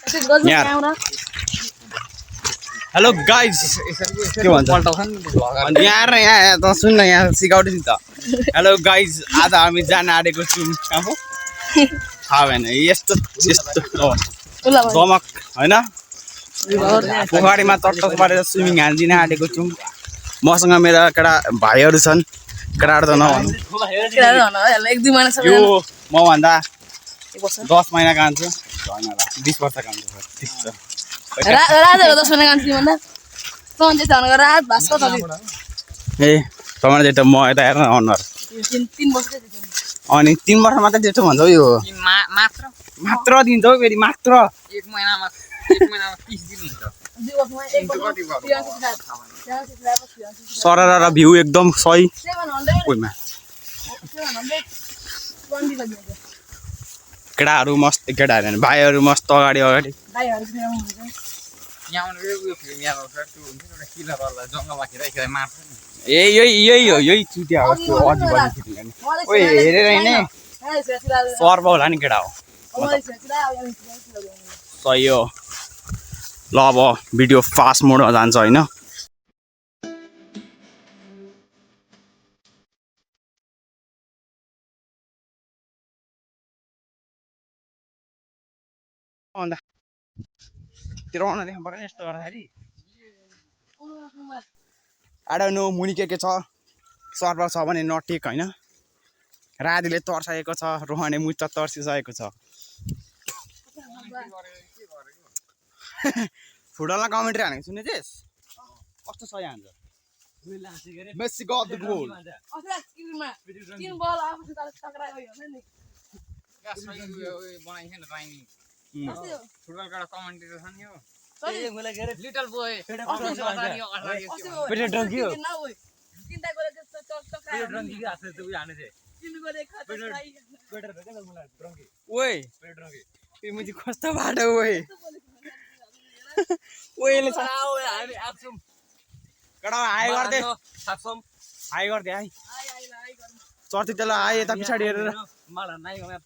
hello guys के भन्छ यहाँ त सुन्न यहाँ सिकाउँदै नि त हेलो गाइस आज हामी जान आँटेको छौँ कहाँ पो थाहा भएन यस्तो यस्तो दमक होइन पोखरीमा टक्टक पारेर स्विमिङ हानिदिन आँटेको छौँ मसँग मेरो केटा भाइहरू छन् केटाहरू त नभन्नु यो मभन्दा 10 महिना कान्छु 20 वर्ष कान्छु ए तपाईँ जेठो म यता हेर्न अनुहार अनि 3 वर्ष मात्रै जेठो भन्छ हौ यो मात्र दिन्छ हौ फेरि मात्र 1 महिनामा 30 दिन हुन्छ सरर र भ्यू एकदम सही कोइमा केटाहरू मस्त केटाहरू भाइहरू मस्त अगाडि अगाडि ए यही हो यही चुटिया हो त्यो ओइ हेरेर हिँड्ने सर्व होला नि केटा हो सही हो ल अब भिडियो फास्ट मोडमा जान्छ होइन I don't know मुनि के छ सर्भर छ भने नटेक होइन राधीले तर्साएको छ रोहनले मुच्चा तर्सिसकेको छ फुटबलमा कमेन्ट्री हानेको सुन्ने थिएस कस्तो सही हान्छ Messi got the goal football का कमेन्टेटर छ नि हो लिटल बोय मुझे कस्तो बाटो ओए ओएले छ कडा हाई गर्दै हाई गर्दै हाई चर्ती तेल आए यता पछाडी हेरेर मलाई नाइ गमे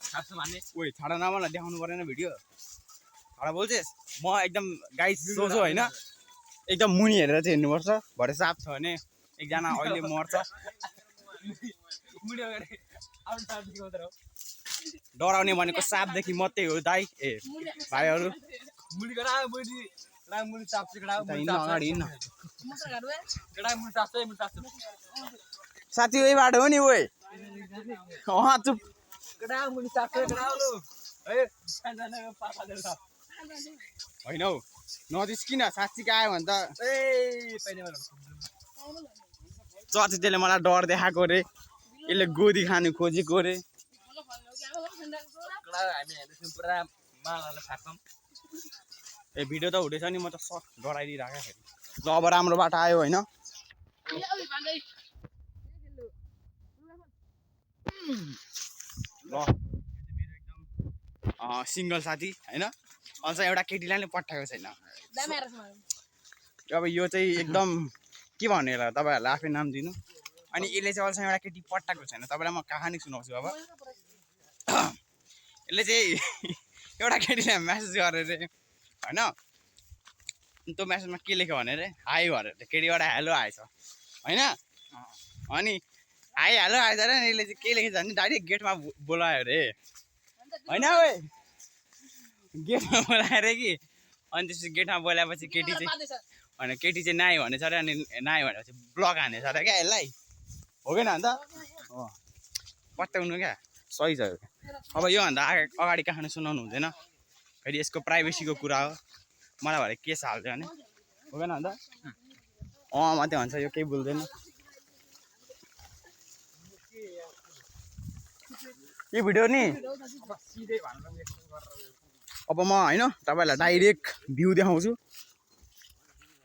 खाप्छु भन्ने ओए छाडा न मलाई देखाउनु परेन भिडियो छाडा बोल्छेस म एकदम गाइस सोझो हैन एकदम मुनि हेरेर चाहिँ हेर्नुपर्छ भरे साप छ भने एकजना अहिले मर्छ मुनि गरे आउट साप दिको तर डराउने भनेको सापदेखि मात्रै हो दाइ ए भाइहरू मुनि गरा मुनि ला मुनि साप कडा मुनि हिँड्न अगाडि हिँड्न कडा मुनि साप साथी ओइ बाटो हो नि ओए अहा चुप कडा मुनि साप कडा लो ए जाना पापा दे साप हैन हौ नजिस्किन साच्चीको आयो भने त ए पैने चर्ची त्यसले मलाई डर देखाएको रे यसले गोदी खानु खोजेको रे कडा हामी हेर्छौं पुरा मालाले फाक्छौं ए भिडियो त हुँदैछ नि म त डराइदिइराखेँ फेरि ल अब राम्रो बाटो आयो होइन ल सिङ्गल साथी होइन अझ एउटा केटीलाई नै पठाएको छैन अब यो चाहिँ एकदम के भन्नु होला तपाईँहरूलाई आफै नाम दिनु अनि यसले चाहिँ अझ एउटा केटी पठाएको छैन तपाईँलाई म कहानी सुनाउँछु अब यसले चाहिँ एउटा केटीलाई म्यासेज गरेर होइन त्यो म्यासेजमा के लेख्यो भने रे हाई भनेर केटीबाट हेलो आएछ होइन अनि हाई हेलो आएछ र यसले चाहिँ के लेखेछ भने डाइरेक्ट गेटमा बोलायो अरे होइन ओए गेटमा बोलाएर कि अनि त्यसपछि गेटमा बोलाएपछि केटी चाहिँ होइन केटी चाहिँ नाइ भनेछ अरे अनि नाइ भनेपछि ब्लक हानेछ अरे क्या यसलाई हो कि अन्त पत्याउनु क्या सही छ अब योभन्दा अगाडि कहानी सुनाउनु हुँदैन फेरि यसको प्राइभेसीको कुरा हो मलाई भरे केस हाल्छ भने हो कि अन्त मात्रै भन्छ यो केही बोल्दैन यो भिडियो नि अब म होइन तपाईँहरूलाई डाइरेक्ट भ्यू देखाउँछु